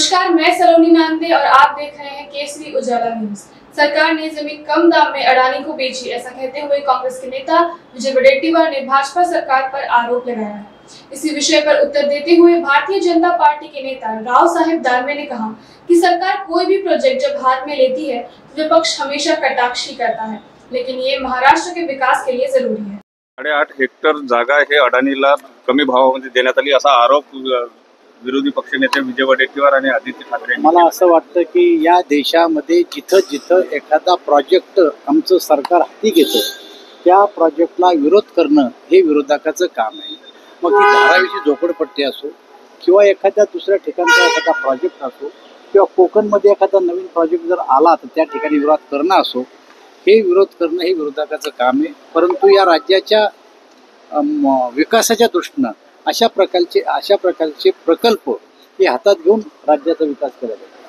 नमस्कार, मैं सलोनी नांदे और आप देख रहे हैं केसरी उजाला न्यूज। सरकार ने जमीन कम दाम में अडानी को बेची, ऐसा कहते हुए कांग्रेस के नेता विजय वडेट्टीवार ने भाजपा सरकार पर आरोप लगाया है। इसी विषय पर उत्तर देते हुए भारतीय जनता पार्टी के नेता राव साहेब दानवे ने कहा कि सरकार कोई भी प्रोजेक्ट जब हाथ में लेती है तो विपक्ष हमेशा कटाक्षी करता है, लेकिन ये महाराष्ट्र के विकास के लिए जरूरी है। 8.5 हेक्टर जागा हे अडानीला कमी भावामध्ये देण्यात आली असा आरोप विरोधी पक्षनेते विजय वडेट्टीवार आणि आदित्य ठाकरे। मला असं वाटतं की या देशामध्ये जिथं जिथं एखादा प्रोजेक्ट आमचं सरकार हाती घेतं त्या प्रोजेक्टला विरोध करणं हे विरोधकाचं काम आहे। मग ती धारावीची झोपडपट्टी असो किंवा एखाद्या दुसऱ्या ठिकाणचा एखादा प्रोजेक्ट असो किंवा कोकणमध्ये एखादा नवीन प्रोजेक्ट जर आला तर त्या ठिकाणी विरोध करणं असो, हे विरोध करणं हे विरोधकाचं काम आहे। परंतु या राज्याच्या विकासाच्या दृष्टीनं अशा प्रकारचे प्रकल्प हे हातात घेऊन राज्याचा विकास केला जातो।